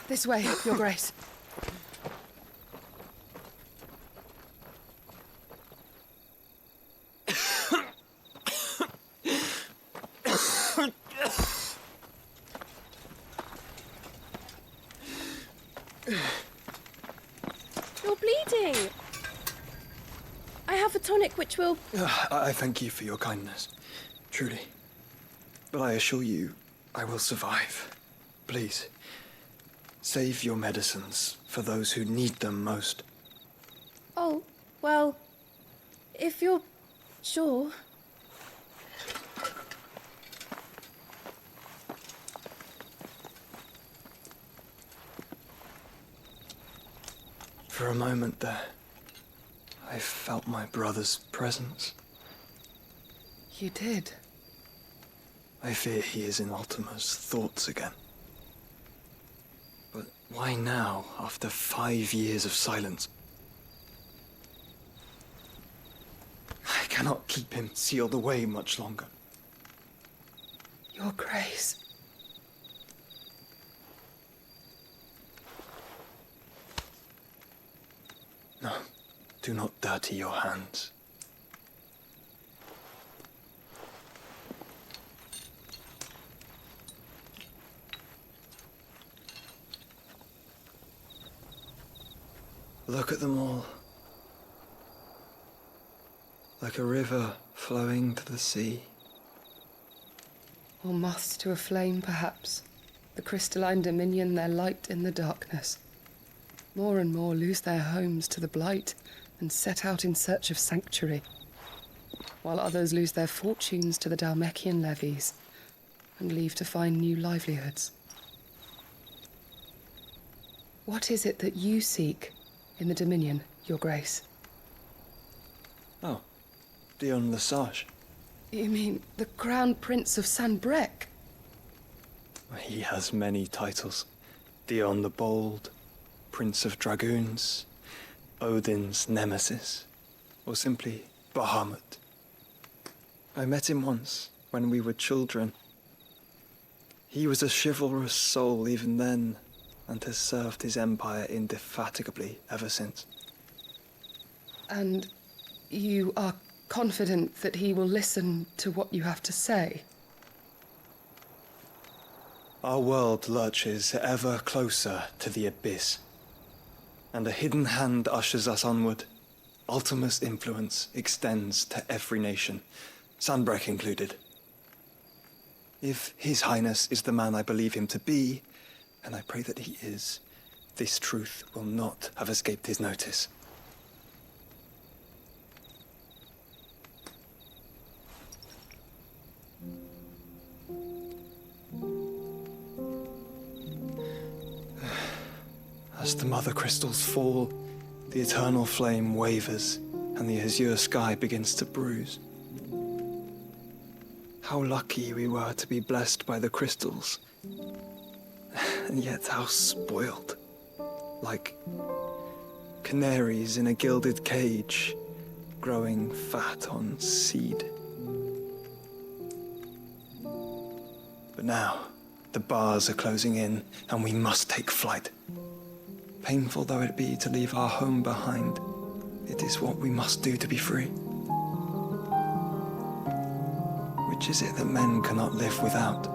This way, Your Grace. You're bleeding. I have a tonic which will... I thank you for your kindness, truly. But I assure you, I will survive. Please, save your medicines for those who need them most. Oh, well, if you're sure. For a moment there, I felt my brother's presence. You did? I fear he is in Ultima's thoughts again. But why now, after 5 years of silence? I cannot keep him sealed away much longer. Your Grace. No, do not dirty your hands. Look at them all. Like a river flowing to the sea. Or moths to a flame, perhaps. The crystalline dominion their light in the darkness. More and more lose their homes to the Blight and set out in search of sanctuary, while others lose their fortunes to the Dhalmekian levies and leave to find new livelihoods. What is it that you seek in the Dominion, Your Grace? Oh, Dion Lesage. You mean the Crown Prince of Sanbreque? He has many titles. Dion the Bold, Prince of Dragoons, Odin's Nemesis, or simply Bahamut. I met him once, when we were children. He was a chivalrous soul even then, and has served his empire indefatigably ever since. And you are confident that he will listen to what you have to say? Our world lurches ever closer to the abyss, and a hidden hand ushers us onward. Ultima's influence extends to every nation, Sanbreque included. If His Highness is the man I believe him to be, and I pray that he is, this truth will not have escaped his notice. As the mother crystals fall, the eternal flame wavers, and the azure sky begins to bruise. How lucky we were to be blessed by the crystals, and yet how spoiled. Like canaries in a gilded cage, growing fat on seed. But now, the bars are closing in, and we must take flight. Painful though it be to leave our home behind, it is what we must do to be free. Which is it that men cannot live without?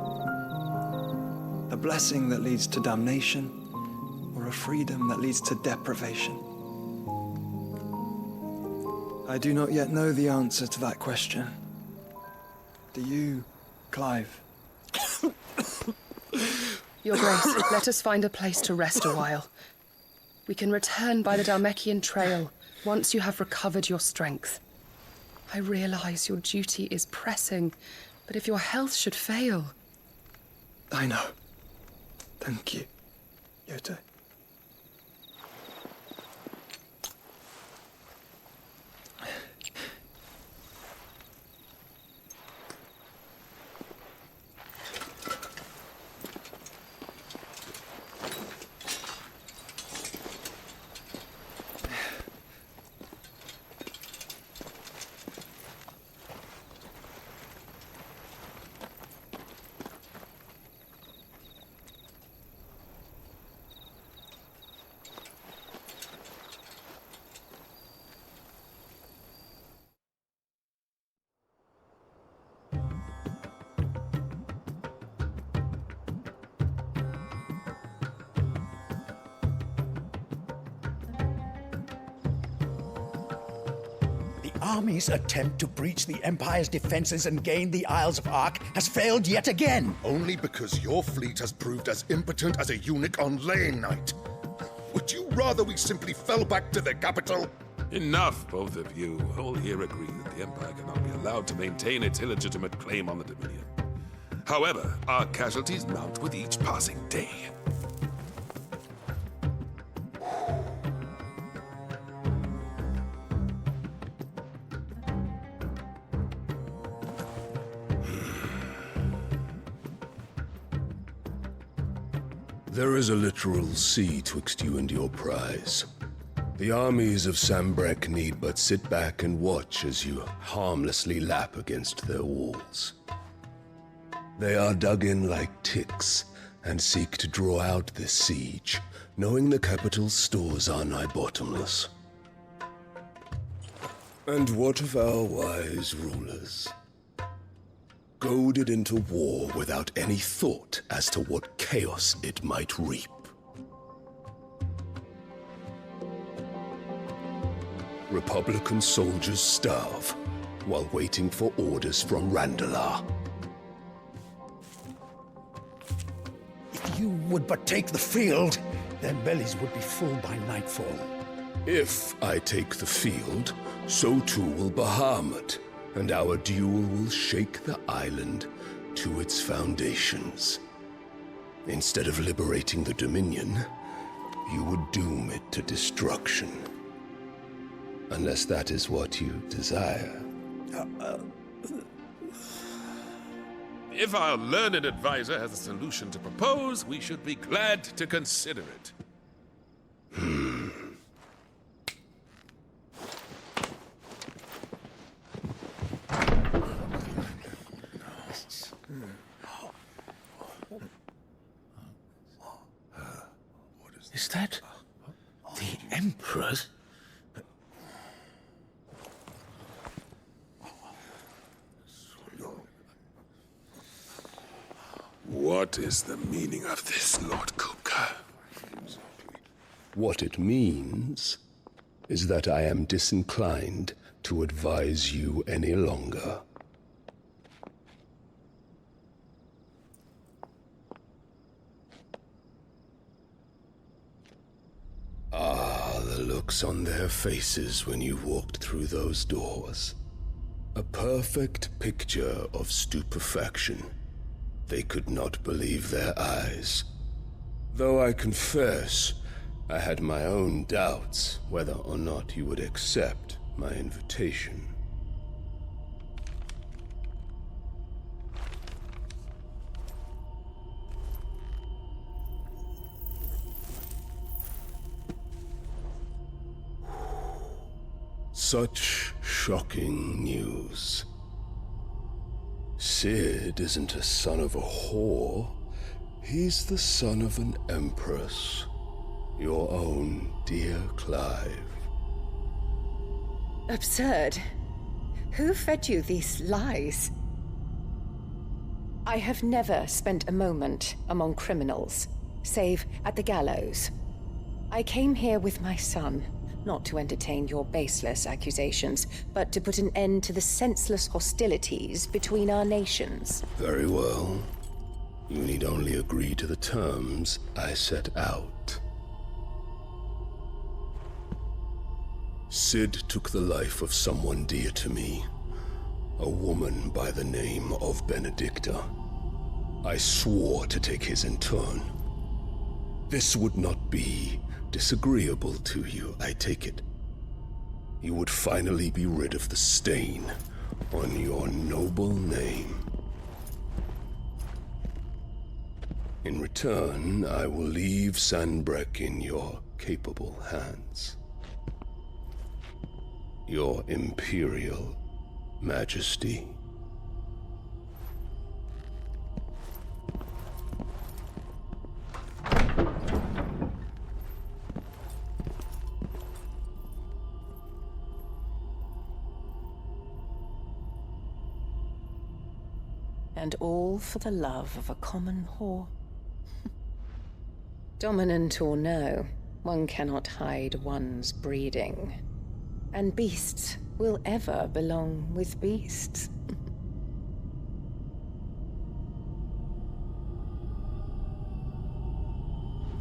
A blessing that leads to damnation, or a freedom that leads to deprivation? I do not yet know the answer to that question. Do you, Clive? Your Grace, let us find a place to rest a while. We can return by the Dhalmekian trail once you have recovered your strength. I realize your duty is pressing, but if your health should fail... I know. Thank you, Yote. army's attempt to breach the Empire's defenses and gain the Isles of Ark has failed yet again. Only because your fleet has proved as impotent as a eunuch on laying night. Would you rather we simply fell back to the capital? Enough, both of you. All here agree that the Empire cannot be allowed to maintain its illegitimate claim on the Dominion. However, our casualties mount with each passing day. There is a literal sea twixt you and your prize. The armies of Sanbreque need but sit back and watch as you harmlessly lap against their walls. They are dug in like ticks and seek to draw out this siege, knowing the capital's stores are nigh bottomless. And what of our wise rulers? Goaded into war without any thought as to what chaos it might reap. Republican soldiers starve while waiting for orders from Randalar. If you would but take the field, their bellies would be full by nightfall. If I take the field, so too will Bahamut, and our duel will shake the island to its foundations. Instead of liberating the Dominion, you would doom it to destruction. Unless that is what you desire. If our learned advisor has a solution to propose, we should be glad to consider it. Is that the Emperor's? What is the meaning of this, Lord Kupka? What it means is that I am disinclined to advise you any longer. Ah, the looks on their faces when you walked through those doors. A perfect picture of stupefaction. They could not believe their eyes. Though I confess, I had my own doubts whether or not you would accept my invitation. Such shocking news. Sid isn't a son of a whore. He's the son of an empress. Your own dear Clive. Absurd. Who fed you these lies? I have never spent a moment among criminals, save at the gallows. I came here with my son, not to entertain your baseless accusations, but to put an end to the senseless hostilities between our nations. Very well. You need only agree to the terms I set out. Sid took the life of someone dear to me, a woman by the name of Benedicta. I swore to take his in turn. This would not be disagreeable to you, I take it. You would finally be rid of the stain on your noble name. In return, I will leave Sanbreque in your capable hands. Your Imperial Majesty. And all for the love of a common whore. Dominant or no, one cannot hide one's breeding. And beasts will ever belong with beasts.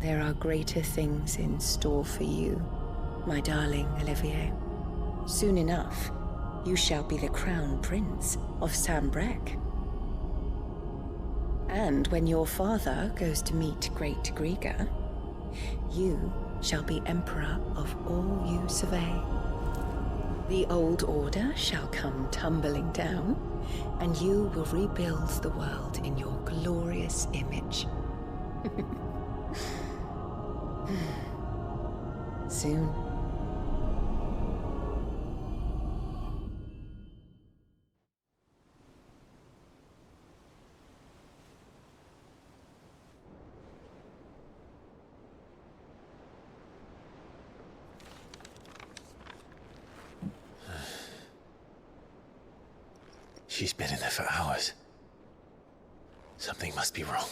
There are greater things in store for you, my darling Olivier. Soon enough, you shall be the crown prince of Sambrec. And when your father goes to meet Great Griga, you shall be emperor of all you survey. The old order shall come tumbling down, and you will rebuild the world in your glorious image. Soon. She's been in there for hours. Something must be wrong.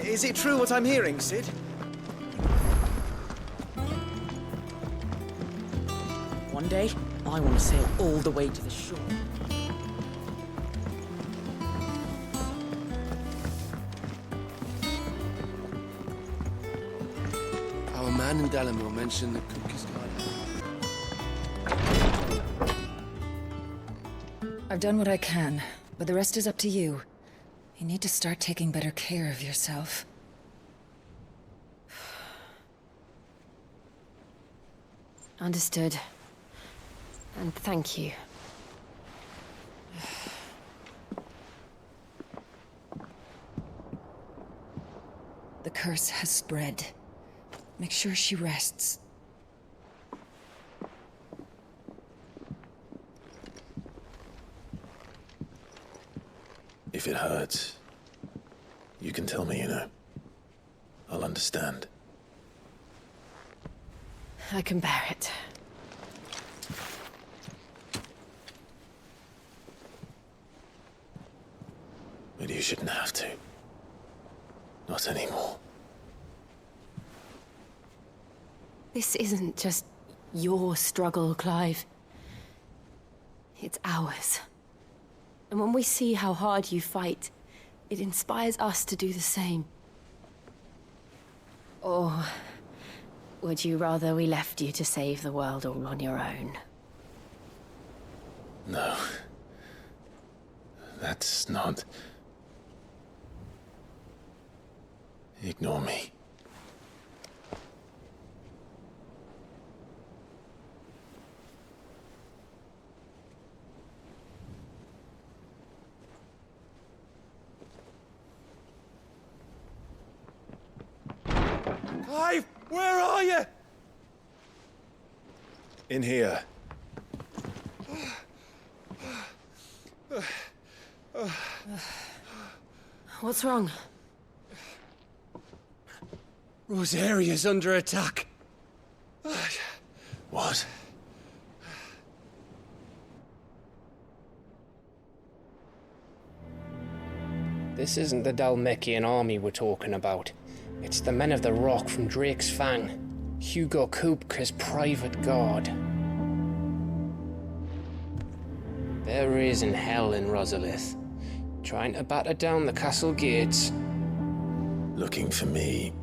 Is it true what I'm hearing, Cid? One day, I want to sail all the way to the shore. Our man in Dalamore mentioned the cookie's garden. I've done what I can, but the rest is up to you. You need to start taking better care of yourself. Understood. And thank you. The curse has spread. Make sure she rests. If it hurts, you can tell me, you know. I'll understand. I can bear it. But you shouldn't have to. Not anymore. This isn't just your struggle, Clive. It's ours. And when we see how hard you fight, it inspires us to do the same. Or would you rather we left you to save the world all on your own? No. That's not... Ignore me. Clive, where are you? In here. What's wrong? Rosaria's under attack. What? This isn't the Dalmekian army we're talking about. It's the men of the Rock from Drake's Fang. Hugo Bossfight's private guard. There is in hell in Rosalith, trying to batter down the castle gates. Looking for me.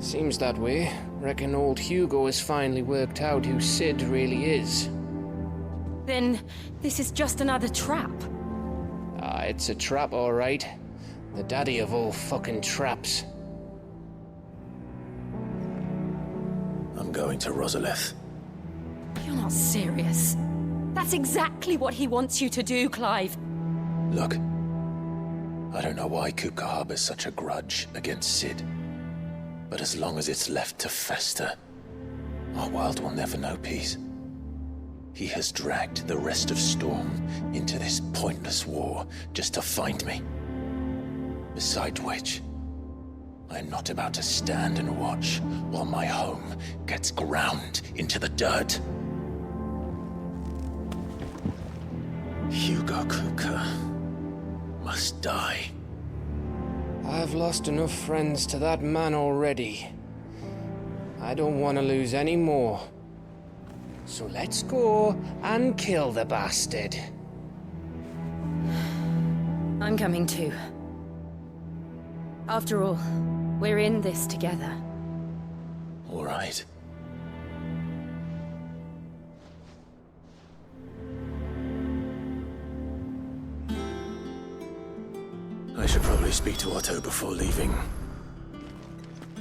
Seems that way. Reckon old Hugo has finally worked out who Cid really is. Then this is just another trap. Ah, it's a trap, all right. The daddy of all fucking traps. I'm going to Rosalith. You're not serious. That's exactly what he wants you to do, Clive. Look, I don't know why Kupka harbors such a grudge against Cid. But as long as it's left to fester, our world will never know peace. He has dragged the rest of Storm into this pointless war just to find me. Besides which, I'm not about to stand and watch while my home gets ground into the dirt. Hugo Kupka must die. I've lost enough friends to that man already. I don't want to lose any more. So let's go and kill the bastard. I'm coming too. After all, we're in this together. All right. I should probably speak to Otto before leaving.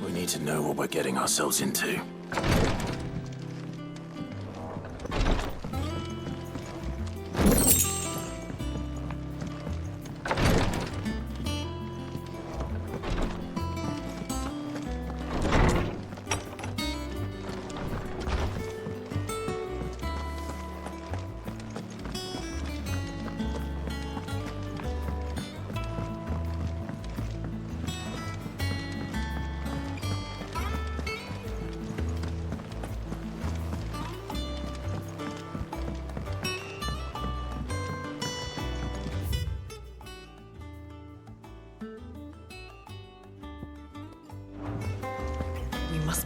We need to know what we're getting ourselves into.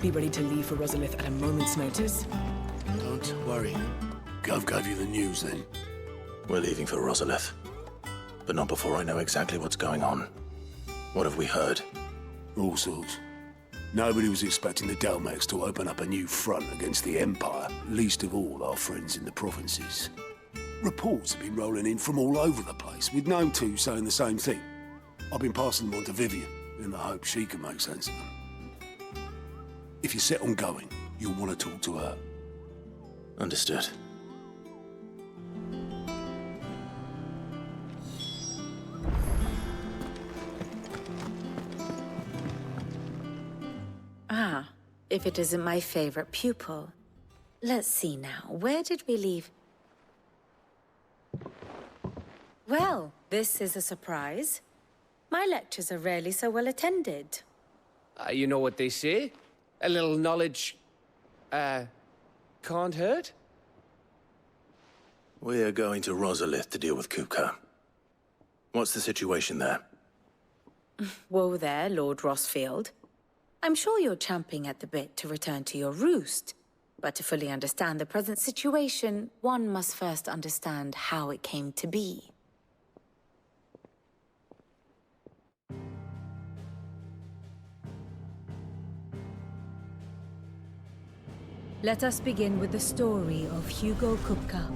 Be ready to leave for Rosalith at a moment's notice. Don't worry. Gov gave you the news then. We're leaving for Rosalith. But not before I know exactly what's going on. What have we heard? All sorts. Nobody was expecting the Dalmex to open up a new front against the Empire, least of all our friends in the provinces. Reports have been rolling in from all over the place, with no two saying the same thing. I've been passing them on to Vivian, in the hope she can make sense of them. If you're set on going, you'll want to talk to her. Understood. Ah, if it isn't my favorite pupil. Let's see now, where did we leave? Well, this is a surprise. My lectures are rarely so well attended. You know what they say? A little knowledge, can't hurt? We're going to Rosalith to deal with Kupka. What's the situation there? Whoa there, Lord Rosfield. I'm sure you're champing at the bit to return to your roost. But to fully understand the present situation, one must first understand how it came to be. Let us begin with the story of Hugo Kupka,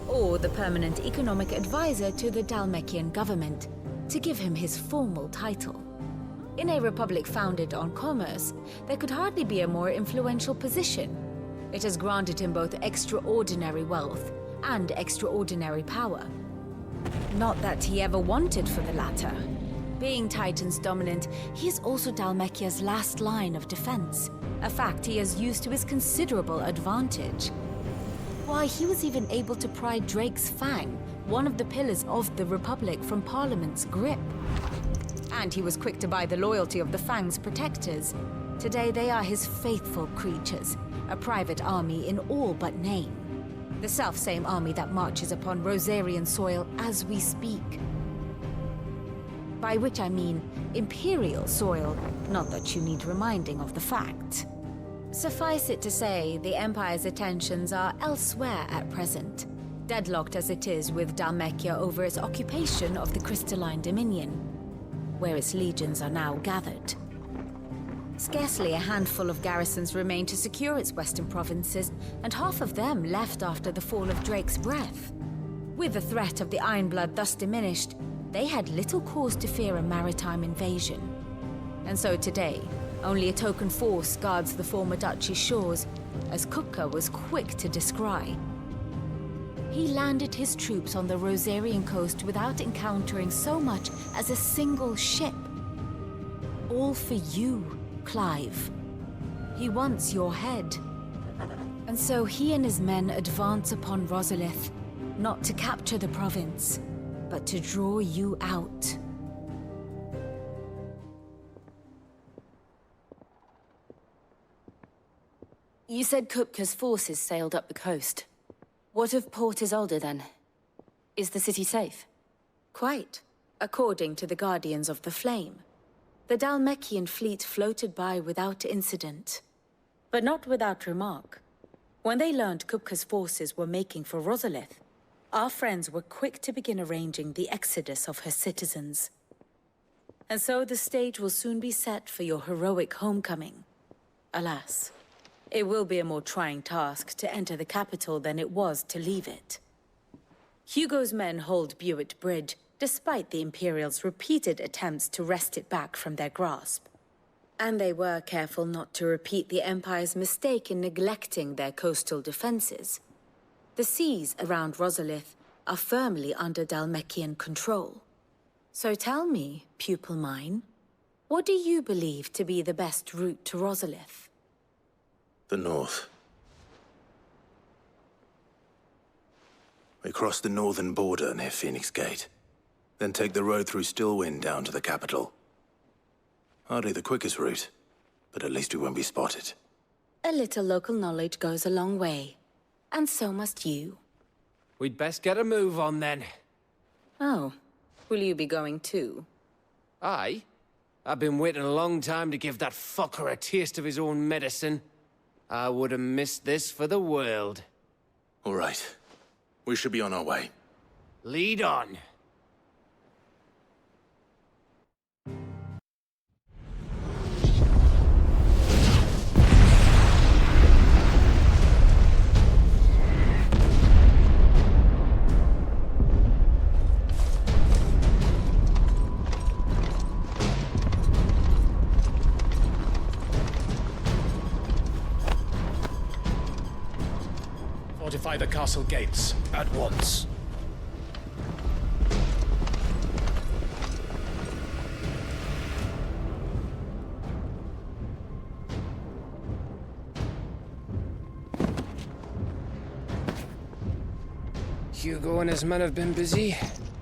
or the permanent economic advisor to the Dalmekian government, to give him his formal title. In a republic founded on commerce, there could hardly be a more influential position. It has granted him both extraordinary wealth and extraordinary power. Not that he ever wanted for the latter. Being Titan's dominant, he is also Dalmekia's last line of defense, a fact he has used to his considerable advantage. Why, he was even able to pry Drake's Fang, one of the pillars of the Republic, from Parliament's grip. And he was quick to buy the loyalty of the Fang's protectors. Today they are his faithful creatures, a private army in all but name. The self-same army that marches upon Rosarian soil as we speak. By which I mean Imperial soil, not that you need reminding of the fact. Suffice it to say, the Empire's attentions are elsewhere at present, deadlocked as it is with Dalmekia over its occupation of the Crystalline Dominion, where its legions are now gathered. Scarcely a handful of garrisons remain to secure its western provinces, and half of them left after the fall of Drake's Breath. With the threat of the Ironblood thus diminished, they had little cause to fear a maritime invasion. And so today, only a token force guards the former duchy's shores, as Kupka was quick to descry. He landed his troops on the Rosarian coast without encountering so much as a single ship. All for you, Clive. He wants your head. And so he and his men advance upon Rosalith, not to capture the province, but to draw you out. You said Kupka's forces sailed up the coast. What of Port Isolde, then? Is the city safe? Quite, according to the Guardians of the Flame. The Dhalmekian fleet floated by without incident. But not without remark. When they learned Kupka's forces were making for Rosalith, our friends were quick to begin arranging the exodus of her citizens. And so the stage will soon be set for your heroic homecoming. Alas, it will be a more trying task to enter the capital than it was to leave it. Hugo's men hold Buet Bridge, despite the Imperials' repeated attempts to wrest it back from their grasp. And they were careful not to repeat the Empire's mistake in neglecting their coastal defenses. The seas around Rosalith are firmly under Dhalmekian control. So tell me, pupil mine, what do you believe to be the best route to Rosalith? The north. We cross the northern border near Phoenix Gate, then take the road through Stillwind down to the capital. Hardly the quickest route, but at least we won't be spotted. A little local knowledge goes a long way, and so must you. We'd best get a move on then. Oh, will you be going too? Aye. I've been waiting a long time to give that fucker a taste of his own medicine. I would have missed this for the world. All right. We should be on our way. Lead on. Fortify the castle gates, at once. Hugo and his men have been busy.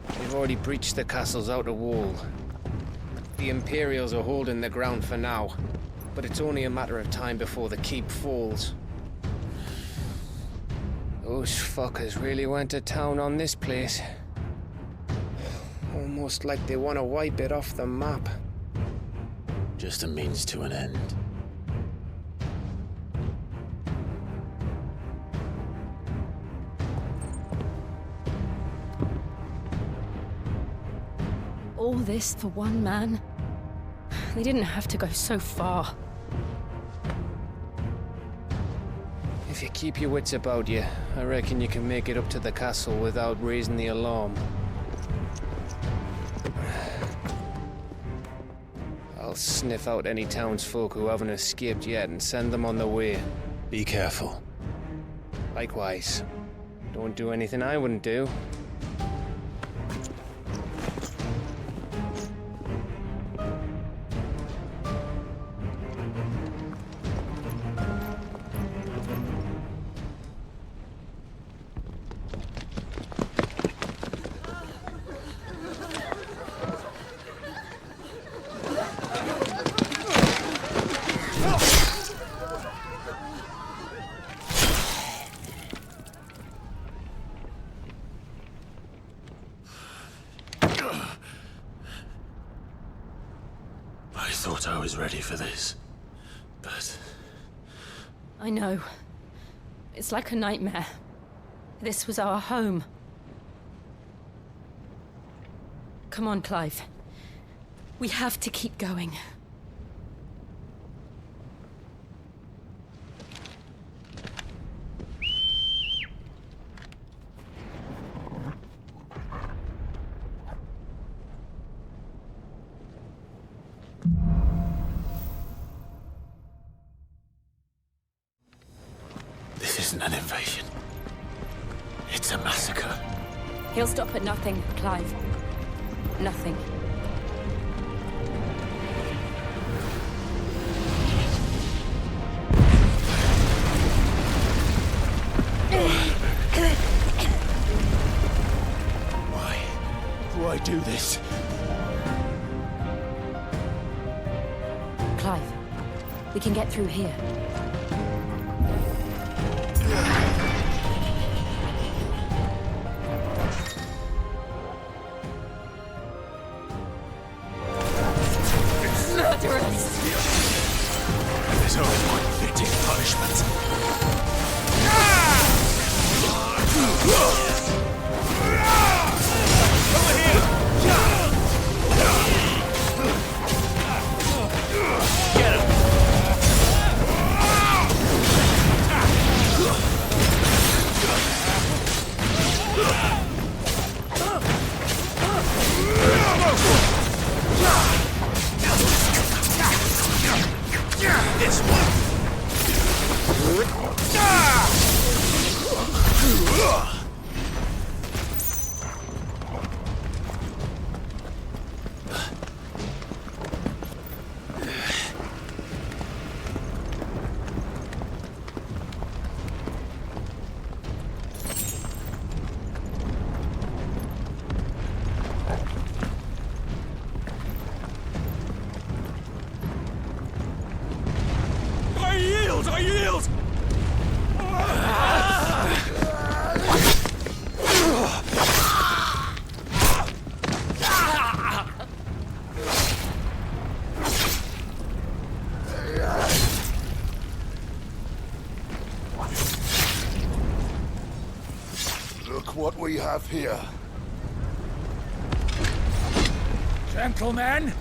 They've already breached the castle's outer wall. The Imperials are holding the ground for now, but it's only a matter of time before the keep falls. Those fuckers really went to town on this place. Almost like they want to wipe it off the map. Just a means to an end. All this for one man? They didn't have to go so far. If you keep your wits about you, I reckon you can make it up to the castle without raising the alarm. I'll sniff out any townsfolk who haven't escaped yet and send them on their way. Be careful. Likewise. Don't do anything I wouldn't do. I thought I was ready for this, but... I know. It's like a nightmare. This was our home. Come on, Clive. We have to keep going. This isn't an invasion. It's a massacre. He'll stop at nothing, Clive. Nothing. Why do this? Clive, we can get through here. Look what we have here. Gentlemen!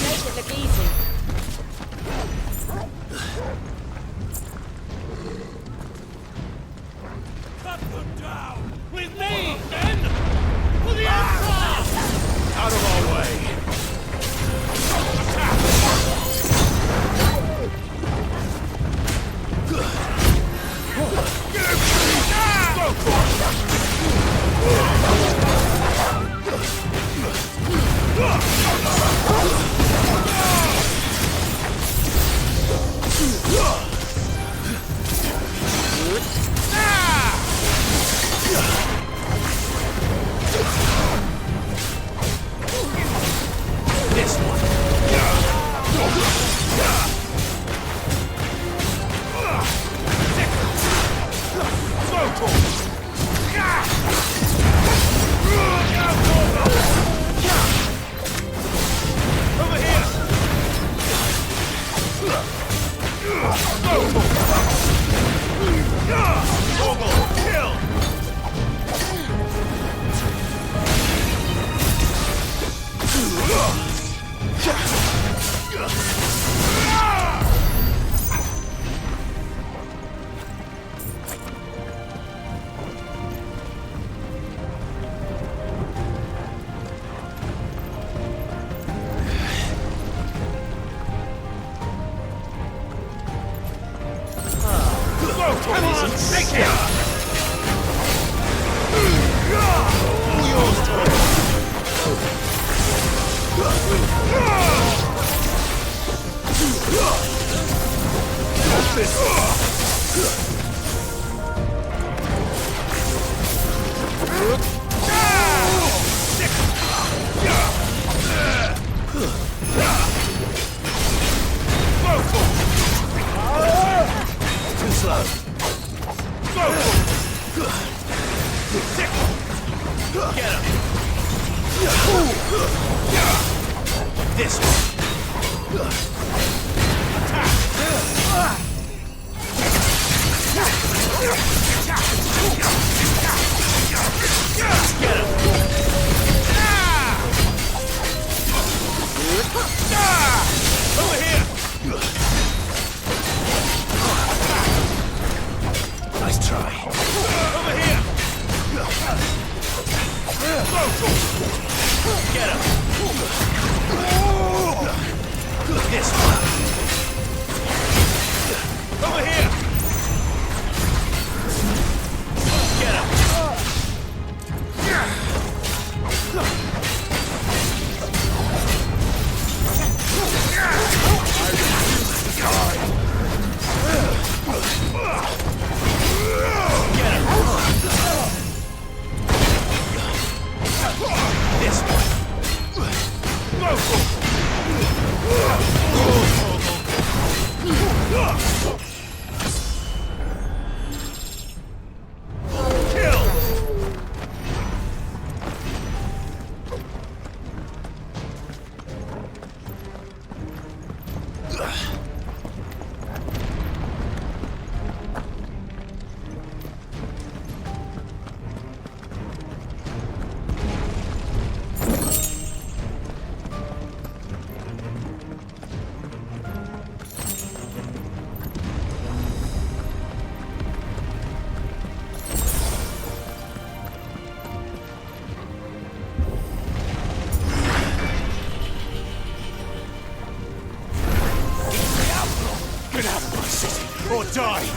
Make it look easy. Cut them down! With me, men! For the Emperor! Out of our way! This one. Over here. Kill. Take him! All yours, Tom. Too slow. Get him! This one! Attack! Get him! Over here! Nice try. Over here! Get him! This one! Over here! Get him! This one. Get out of my city, or die!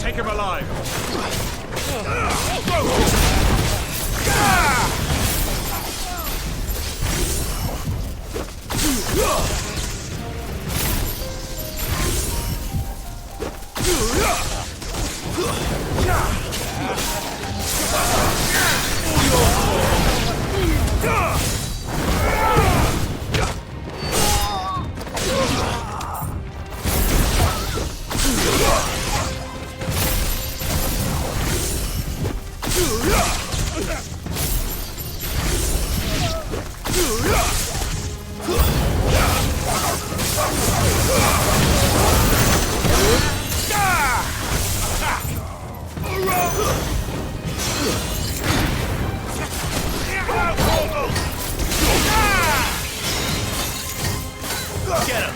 Take him alive! Get him!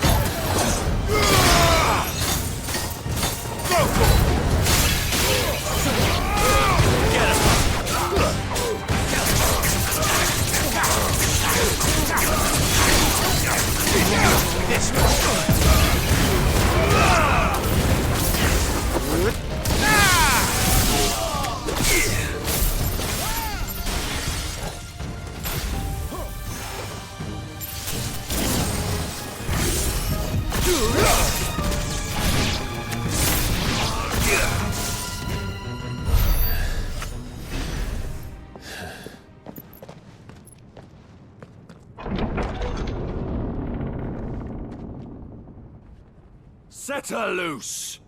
Set her loose!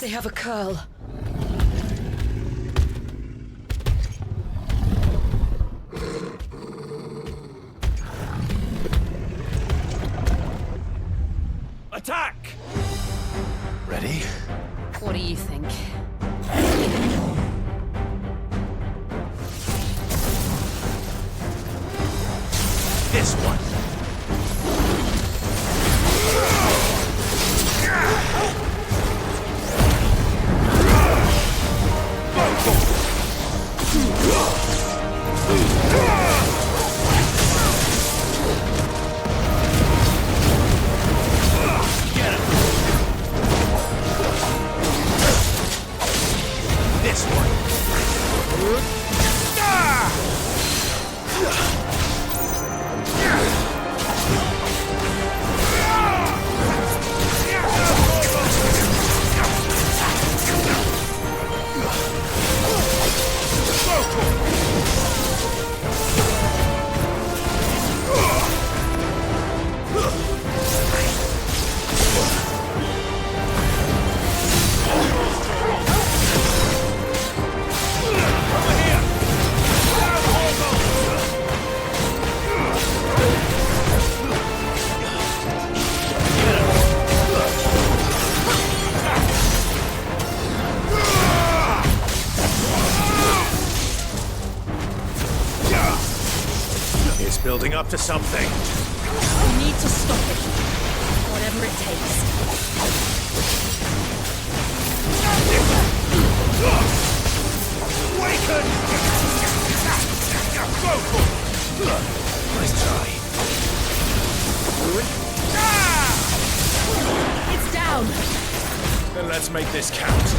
They have a Coeurl. Attack! Ready? What do you think? This one! This one! It's building up to something. We need to stop it. Whatever it takes. Awaken! Nice try. It's down! Then let's make this count.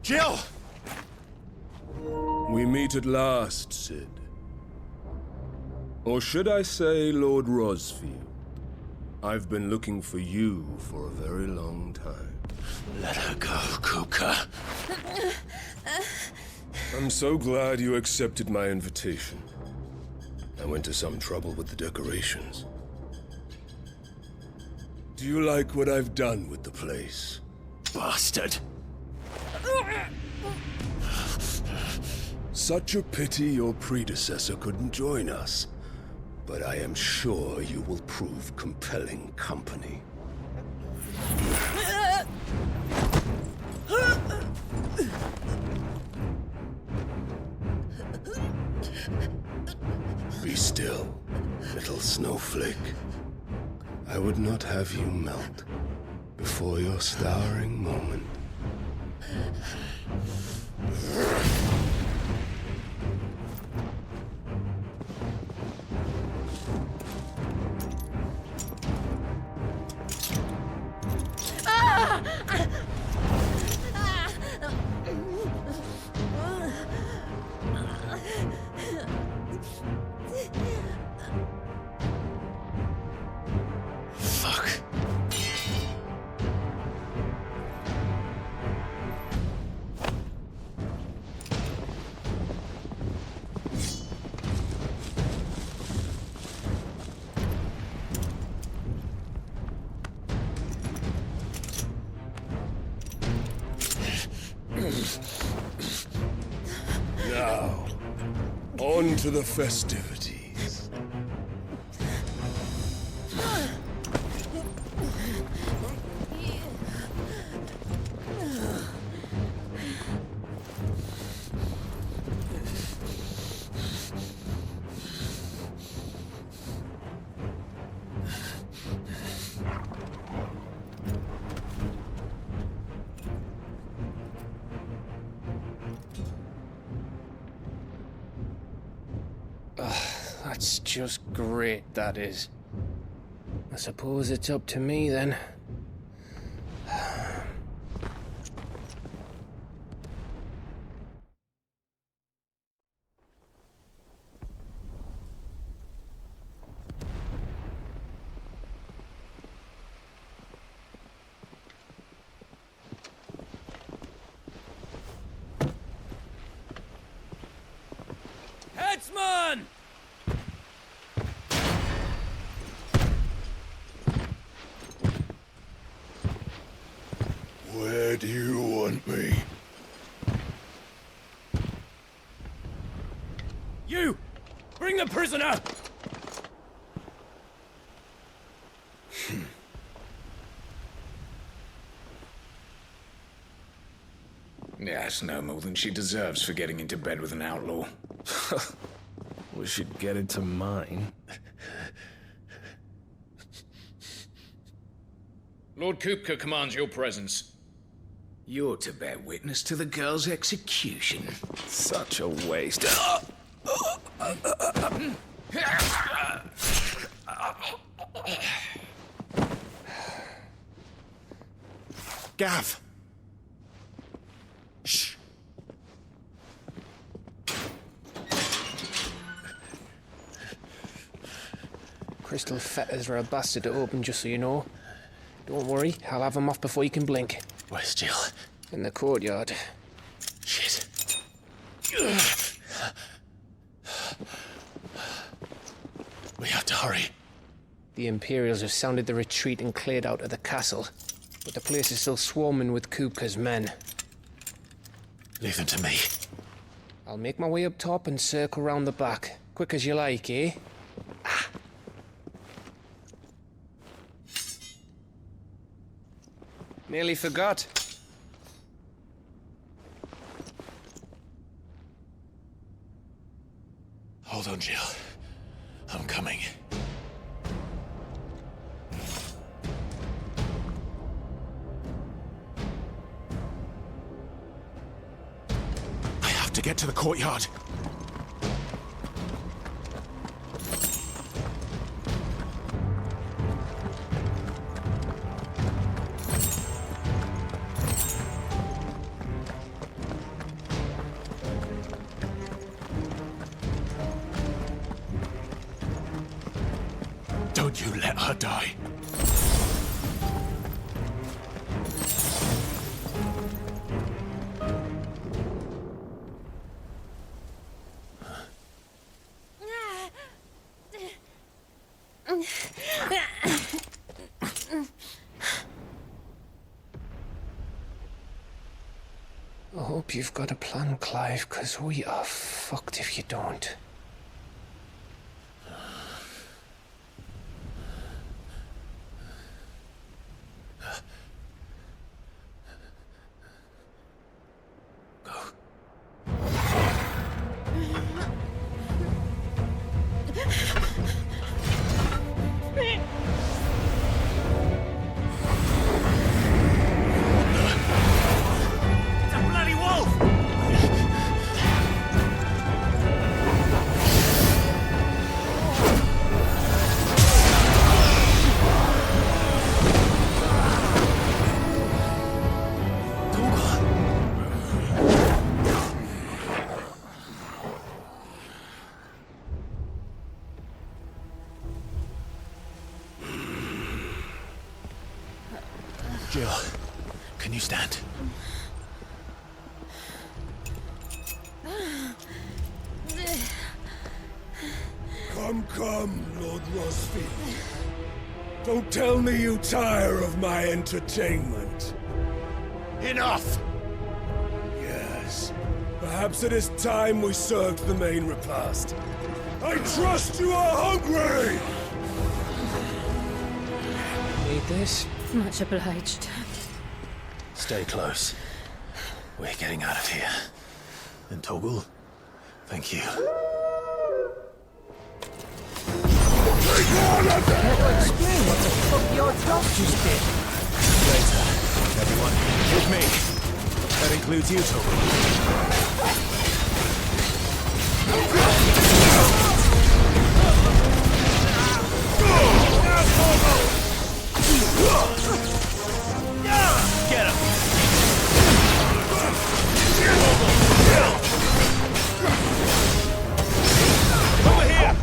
Jill! We meet at last, Sid. Or should I say, Lord Rosfield? I've been looking for you for a very long time. Let her go, Kupka. I'm so glad you accepted my invitation. I went to some trouble with the decorations. Do you like what I've done with the place? Bastard! Such a pity your predecessor couldn't join us. But I am sure you will prove compelling company. Be still, little snowflake. I would not have you melt before your starring moment. Now, on to the festivities. That's just great, that is. I suppose it's up to me, then. Headsman! Where do you want me? You! Bring the prisoner! Yes, no more than she deserves for getting into bed with an outlaw. We should get into mine. Lord Kupka commands your presence. You're to bear witness to the girl's execution. Such a waste. Gav! Shh! Crystal fetters are a bastard to open, just so you know. Don't worry, I'll have them off before you can blink. Where's Jill? In the courtyard. Shit. We have to hurry. The Imperials have sounded the retreat and cleared out of the castle. But the place is still swarming with Kupka's men. Leave them to me. I'll make my way up top and circle round the back. Quick as you like, eh? Nearly forgot. Hold on, Jill. I'm coming. I have to get to the courtyard. die. I hope you've got a plan, Clive, because we are fucked if you don't. Jill, can you stand? Come, Lord Rosfield. Don't tell me you tire of my entertainment. Enough! Yes. Perhaps it is time we served the main repast. I trust you are hungry! Need this? Much obliged. Stay close. We're getting out of here. And Toggle, thank you. Explain what the fuck your dog just did. Later, everyone. With me. That includes you, Toggle. Get him! Over here!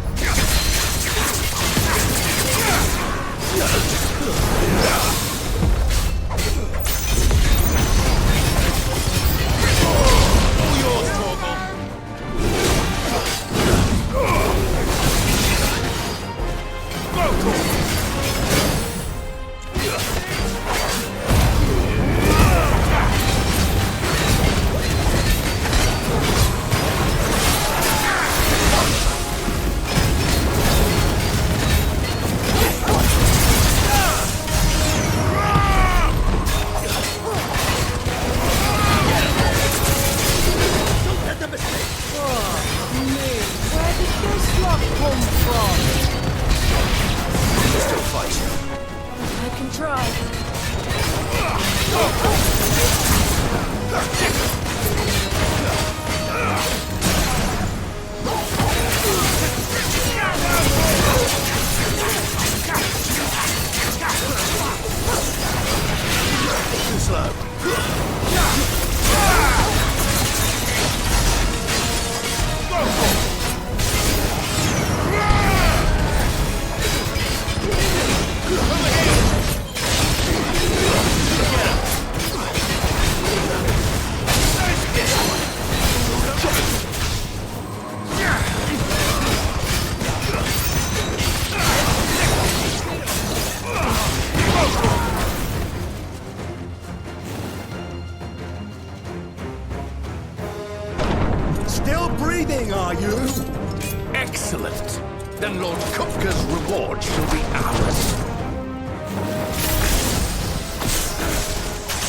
All yours, Torgal. Breathing, are you? Excellent. Then Lord Kupka's reward shall be ours.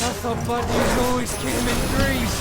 I thought Buddy was always kick him in threes.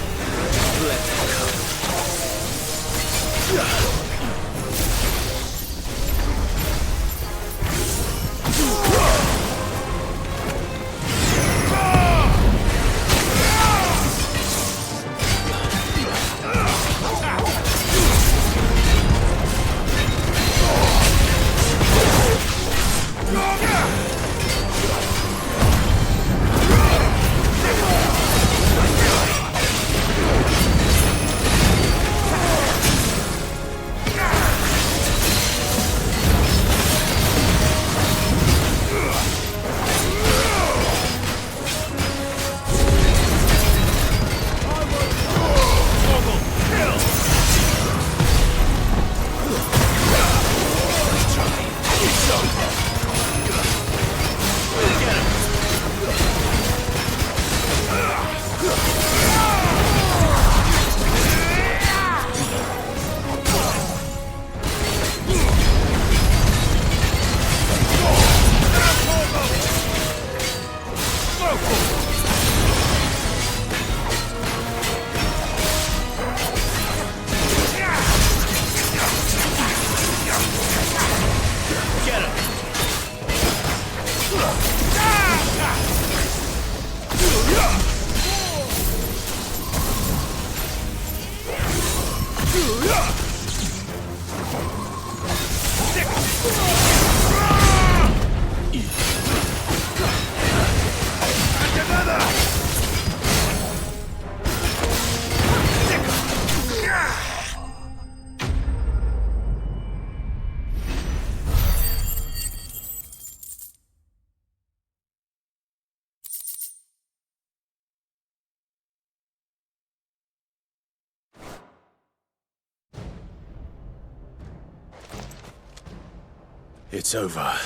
It's over.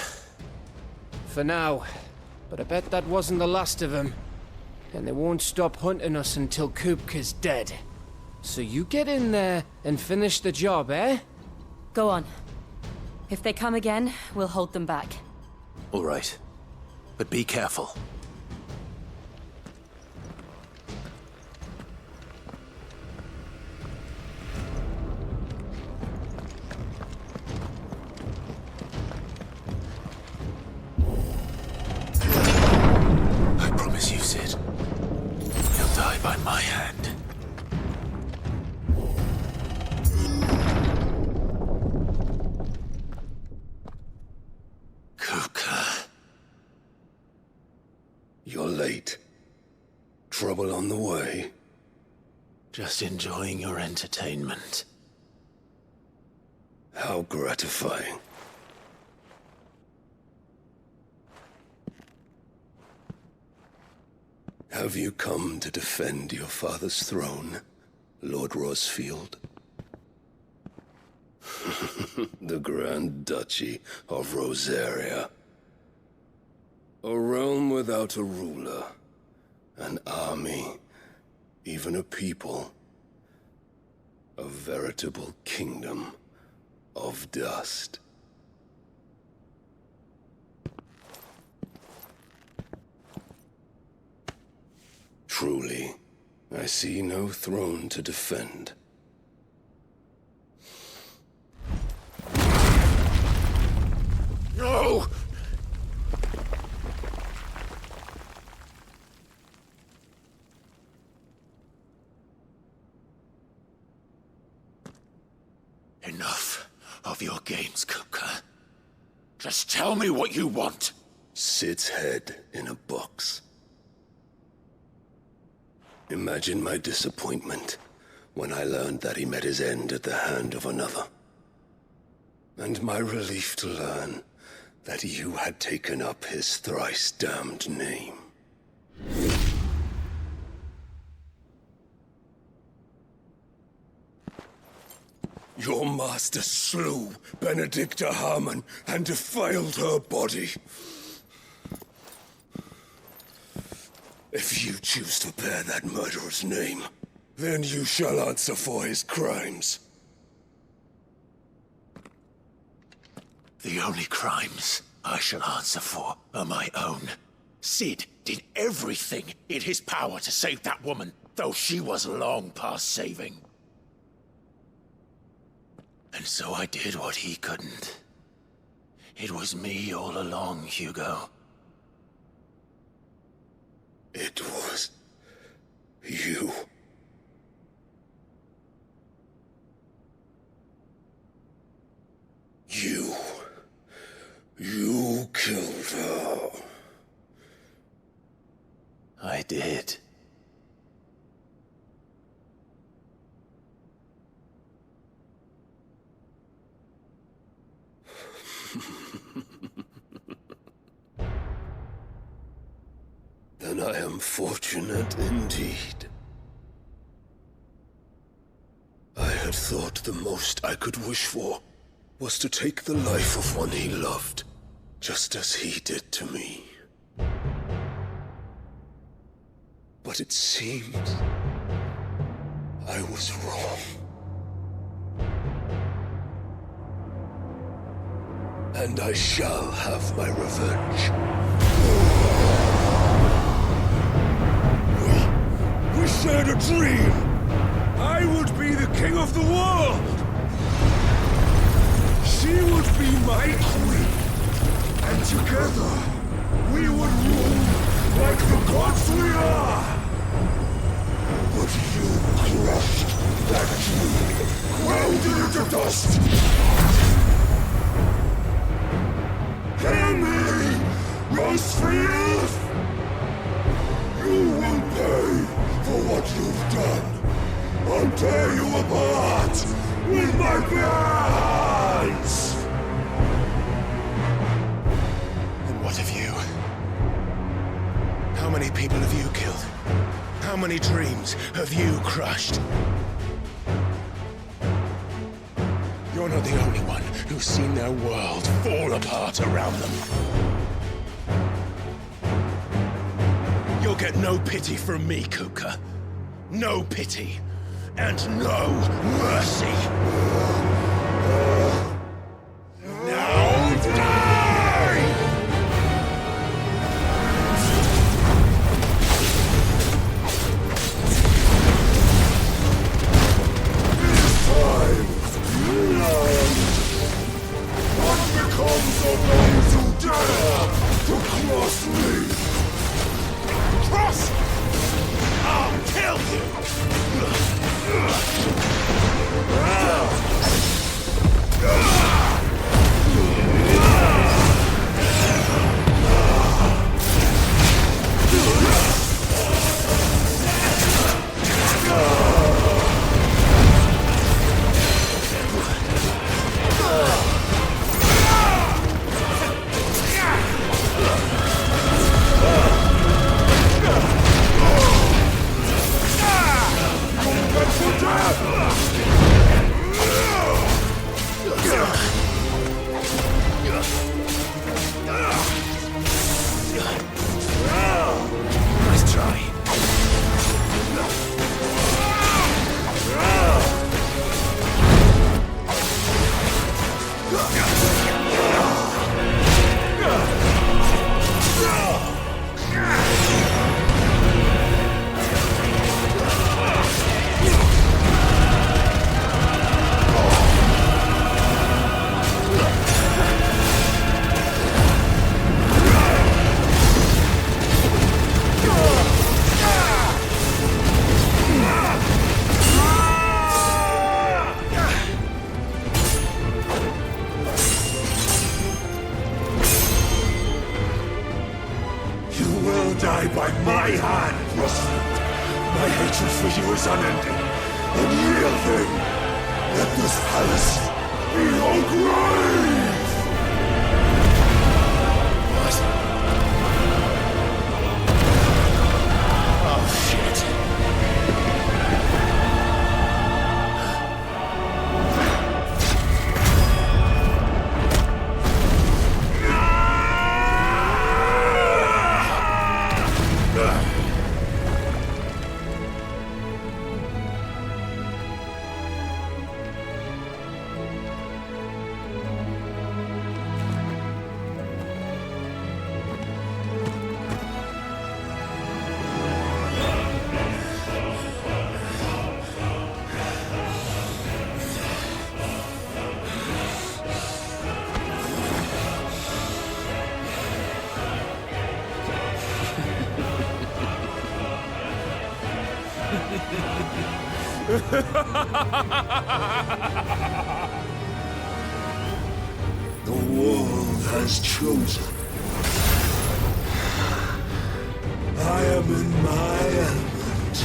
For now. But I bet that wasn't the last of them. And they won't stop hunting us until Kupka's dead. So you get in there and finish the job, eh? Go on. If they come again, we'll hold them back. All right. But be careful. I promise you, Sid. He'll die by my hand. Kupka. You're late. Trouble on the way? Just enjoying your entertainment. How gratifying. Have you come to defend your father's throne, Lord Rosfield? The Grand Duchy of Rosaria. A realm without a ruler, an army, even a people. A veritable kingdom of dust. Truly, I see no throne to defend. No! Enough of your games, Kupka. Just tell me what you want. Sid's head in a box. Imagine my disappointment when I learned that he met his end at the hand of another. And my relief to learn that you had taken up his thrice-damned name. Your master slew Benedicta Harmon and defiled her body. If you choose to bear that murderer's name, then you shall answer for his crimes. The only crimes I shall answer for are my own. Sid did everything in his power to save that woman, though she was long past saving. And so I did what he couldn't. It was me all along, Hugo. It was you. You killed her. I did. Then I am fortunate indeed. I had thought the most I could wish for was to take the life of one he loved, just as he did to me. But it seems I was wrong. And I shall have my revenge. We shared a dream! I would be the king of the world! She would be my queen! And together, like the gods we are! But you crushed that dream, ground it into dust! Hear me, Rosfield! You will pay for what you've done. I'll tear you apart with my bare hands! And what of you? How many people have you killed? How many dreams have you crushed? You're not the only one who's seen their world fall apart around them. You'll get no pity from me, Kuka. No pity. And no mercy. Now die! This time, you learn what becomes of those who dare to cross me. Cross? I'll kill you! Nice try. Die by my hand, Rosfield. My hatred for you is unending. A real thing. Let this palace be your grave! What? Oh, shit. The world has chosen. I am in my element.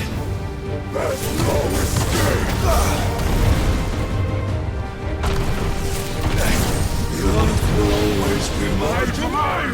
There's no escape. The earth will always be my domain.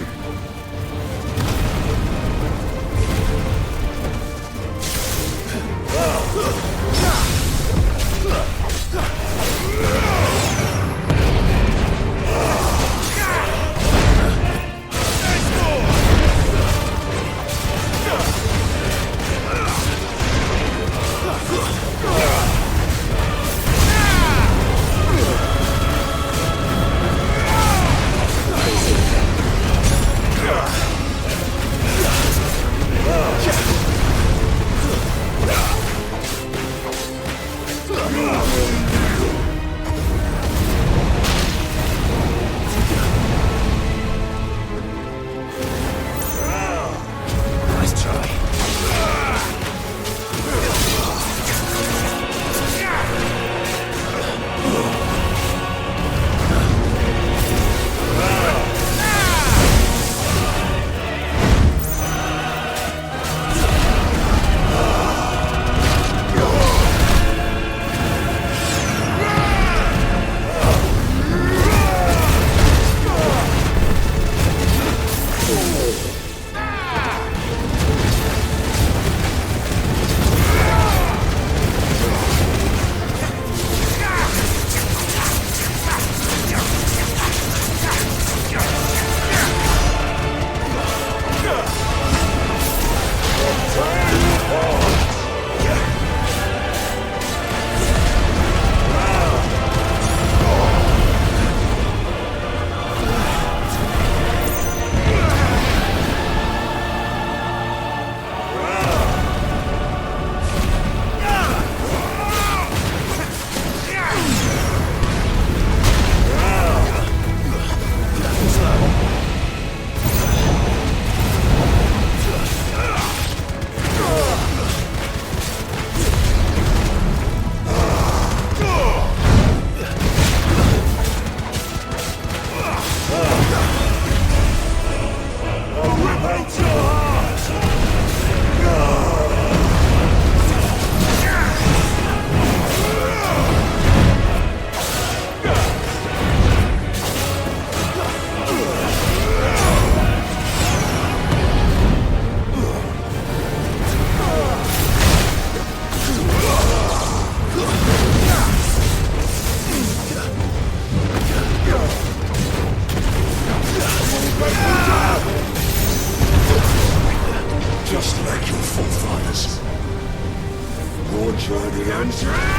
Launch power!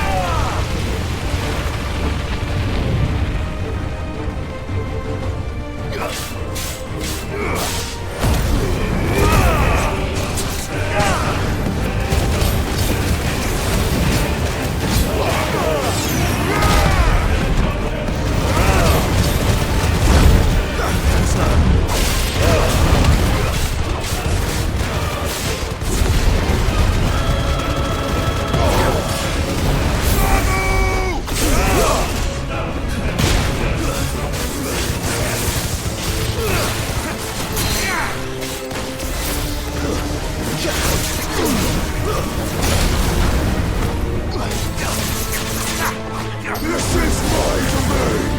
This is my domain!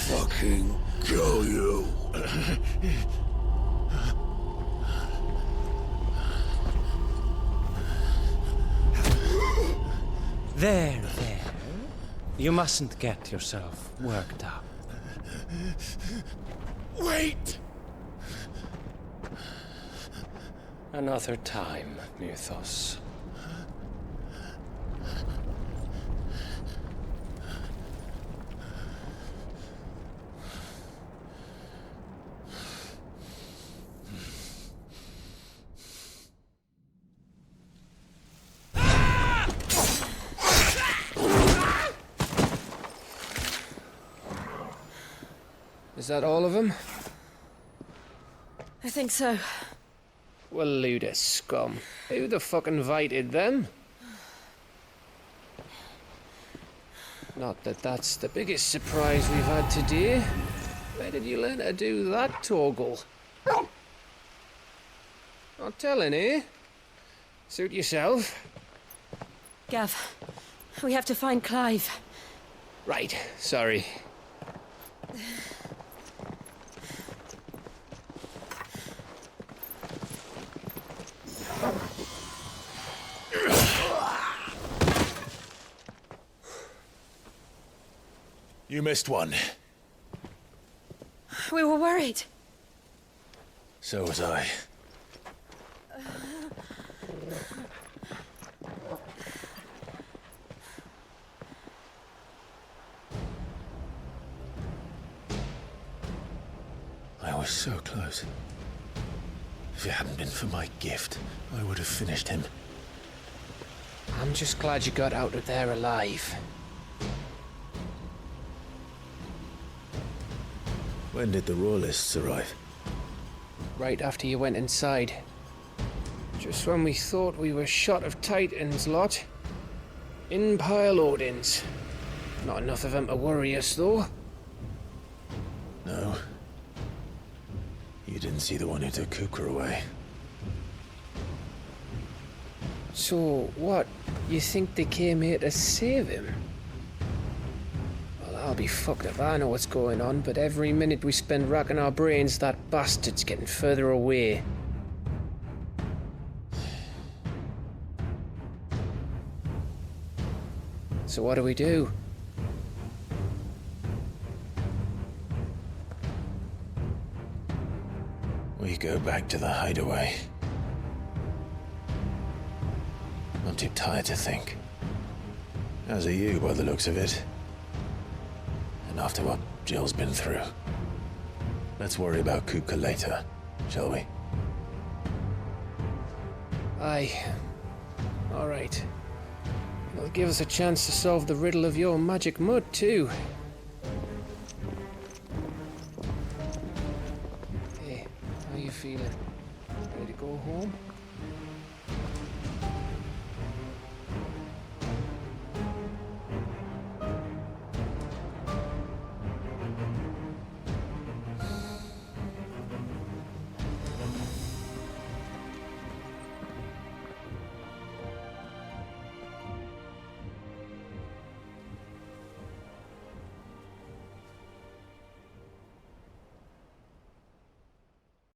fucking kill you. There. You mustn't get yourself worked up. Wait! Another time, Mythos. Is that all of them? I think so. Well, load of scum. Who the fuck invited them? Not that that's the biggest surprise we've had today. Where did you learn to do that, Torgal? Not telling, eh? Suit yourself. Gav, we have to find Clive. Right, sorry. You missed one. We were worried. So was I. I was so close. If it hadn't been for my gift, I would have finished him. I'm just glad you got out of there alive. When did the Royalists arrive? Right after you went inside. Just when we thought we were shot of Titans, lot. In pile Odins. Not enough of them to worry us, though. No. You didn't see the one who took Coeurl away. So, what? You think they came here to save him? Well, I'll be fucked if I know what's going on, but every minute we spend racking our brains, that bastard's getting further away. So what do we do? We go back to the hideaway. I'm too tired to think. As are you, by the looks of it. And after what Jill's been through. Let's worry about Coeurl later, shall we? Aye. All right. It'll give us a chance to solve the riddle of your magic mud, too. Hey, how you feeling? Ready to go home?